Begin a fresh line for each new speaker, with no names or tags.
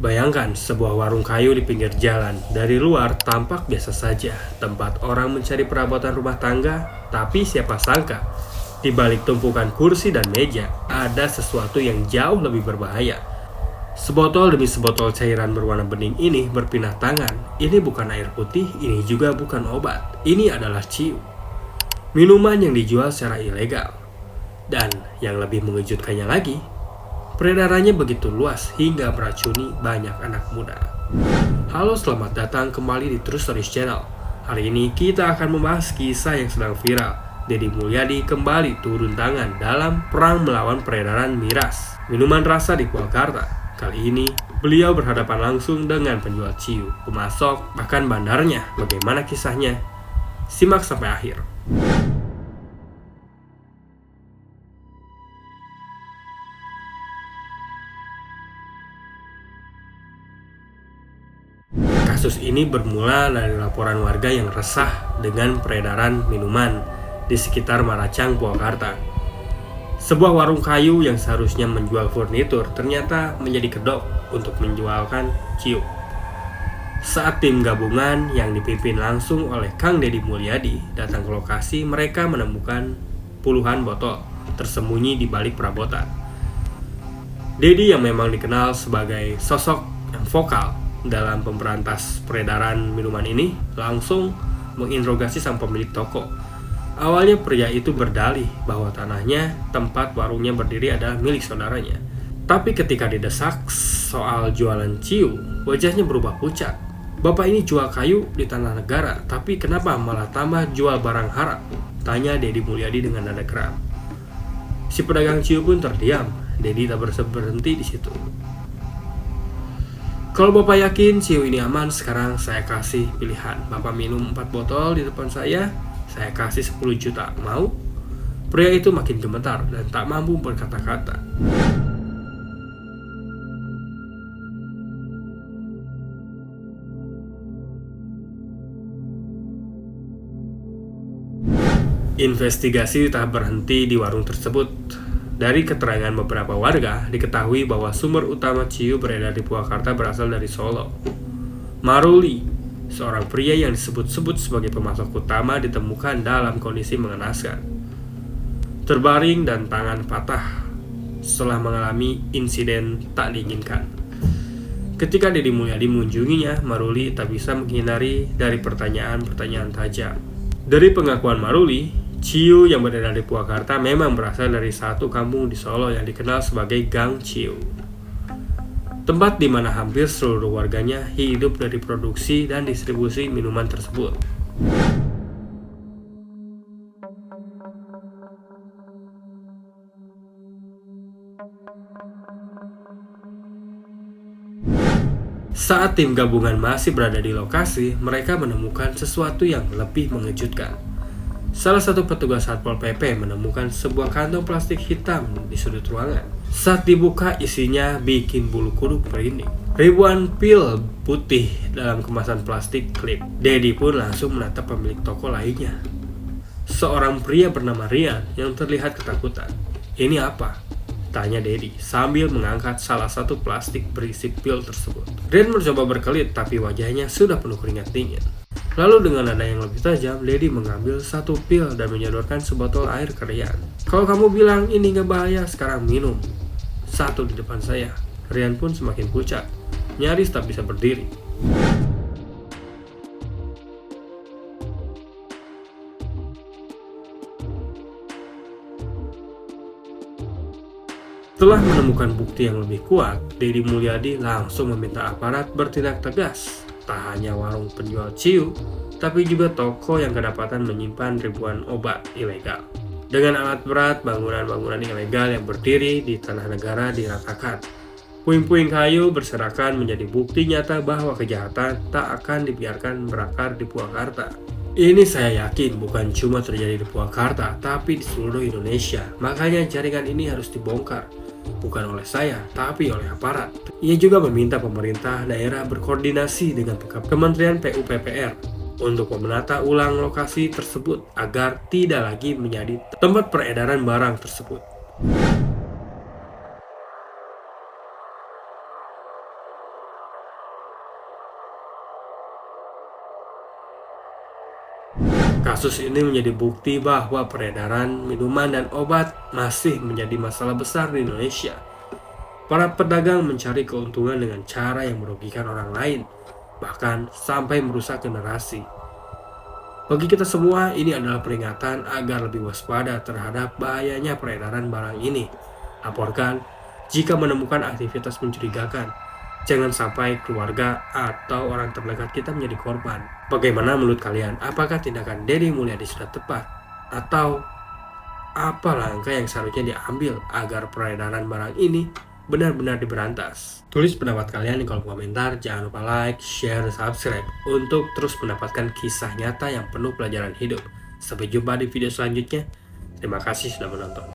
Bayangkan sebuah warung kayu di pinggir jalan. Dari luar tampak biasa saja, tempat orang mencari perabotan rumah tangga. Tapi siapa sangka, di balik tumpukan kursi dan meja, ada sesuatu yang jauh lebih berbahaya. Sebotol demi sebotol cairan berwarna bening ini berpindah tangan. Ini bukan air putih, ini juga bukan obat. Ini adalah ciu. Minuman yang dijual secara ilegal. Dan yang lebih mengejutkannya lagi, peredarannya begitu luas hingga meracuni banyak anak muda. Halo, selamat datang kembali di True Stories Channel. Hari ini kita akan membahas kisah yang sedang viral. Deddy Mulyadi kembali turun tangan dalam perang melawan peredaran miras, minuman rasa di Purwakarta. Kali ini, beliau berhadapan langsung dengan penjual ciu, pemasok, bahkan bandarnya. Bagaimana kisahnya? Simak sampai akhir. Kasus ini bermula dari laporan warga yang resah dengan peredaran minuman di sekitar Maracang, Purwakarta. Sebuah warung kayu yang seharusnya menjual furnitur ternyata menjadi kedok untuk menjualkan ciu. Saat tim gabungan yang dipimpin langsung oleh Kang Deddy Mulyadi datang ke lokasi, mereka menemukan puluhan botol tersembunyi di balik perabotan. Deddy yang memang dikenal sebagai sosok yang vokal dalam pemberantas peredaran minuman ini langsung menginterogasi sang pemilik toko. Awalnya pria itu berdalih bahwa tanahnya tempat warungnya berdiri adalah milik saudaranya. Tapi ketika didesak soal jualan ciu, wajahnya berubah pucat. Bapak ini jual kayu di tanah negara, tapi kenapa malah tambah jual barang haram? Tanya Deddy Mulyadi dengan nada geram. Si pedagang ciu pun terdiam. Deddy tak berhenti di situ. Kalau Bapak yakin ciu ini aman, sekarang saya kasih pilihan. Bapak minum 4 botol di depan saya kasih 10 juta. Mau? Pria itu makin gemetar dan tak mampu berkata-kata. Investigasi tak berhenti di warung tersebut. Dari keterangan beberapa warga, diketahui bahwa sumber utama ciu beredar di Purwakarta berasal dari Solo. Maruli, seorang pria yang disebut-sebut sebagai pemasok utama, ditemukan dalam kondisi mengenaskan, terbaring dan tangan patah setelah mengalami insiden tak diinginkan. Ketika Deddy Mulyadi mengunjunginya, Maruli tak bisa menghindari dari pertanyaan-pertanyaan tajam. Dari pengakuan Maruli, ciu yang beredar di Purwakarta memang berasal dari satu kampung di Solo yang dikenal sebagai Gang Ciu. Tempat di mana hampir seluruh warganya hidup dari produksi dan distribusi minuman tersebut. Saat tim gabungan masih berada di lokasi, mereka menemukan sesuatu yang lebih mengejutkan. Salah satu petugas Satpol PP menemukan sebuah kantong plastik hitam di sudut ruangan. Saat dibuka, isinya bikin bulu kuduk merinding. Ribuan pil putih dalam kemasan plastik klip. Deddy pun langsung menatap pemilik toko lainnya, seorang pria bernama Rian yang terlihat ketakutan. "Ini apa?" tanya Deddy sambil mengangkat salah satu plastik berisi pil tersebut. Rian mencoba berkelit, tapi wajahnya sudah penuh keringat dingin. Lalu dengan nada yang lebih tajam, Deddy mengambil satu pil dan menyodorkan sebotol air ke Rian. "Kalau kamu bilang ini gak bahaya, sekarang minum satu di depan saya." Rian pun semakin pucat, nyaris tak bisa berdiri. Setelah menemukan bukti yang lebih kuat, Deddy Mulyadi langsung meminta aparat bertindak tegas. Tak hanya warung penjual ciu, tapi juga toko yang kedapatan menyimpan ribuan obat ilegal. Dengan alat berat, bangunan-bangunan ilegal yang berdiri di tanah negara diratakan. Puing-puing kayu berserakan menjadi bukti nyata bahwa kejahatan tak akan dibiarkan berakar di Purwakarta. Ini saya yakin bukan cuma terjadi di Purwakarta, tapi di seluruh Indonesia. Makanya jaringan ini harus dibongkar. Bukan oleh saya, tapi oleh aparat. Ia juga meminta pemerintah daerah berkoordinasi dengan Kementerian PUPR untuk menata ulang lokasi tersebut agar tidak lagi menjadi tempat peredaran barang tersebut. Kasus ini menjadi bukti bahwa peredaran minuman dan obat masih menjadi masalah besar di Indonesia. Para pedagang mencari keuntungan dengan cara yang merugikan orang lain, bahkan sampai merusak generasi. Bagi kita semua, ini adalah peringatan agar lebih waspada terhadap bahayanya peredaran barang ini. Laporkan jika menemukan aktivitas mencurigakan. Jangan sampai keluarga atau orang terdekat kita menjadi korban. Bagaimana menurut kalian? Apakah tindakan Deddy Mulyadi sudah tepat? Atau apa langkah yang seharusnya diambil agar peredaran barang ini benar-benar diberantas? Tulis pendapat kalian di kolom komentar. Jangan lupa like, share, subscribe untuk terus mendapatkan kisah nyata yang penuh pelajaran hidup. Sampai jumpa di video selanjutnya. Terima kasih sudah menonton.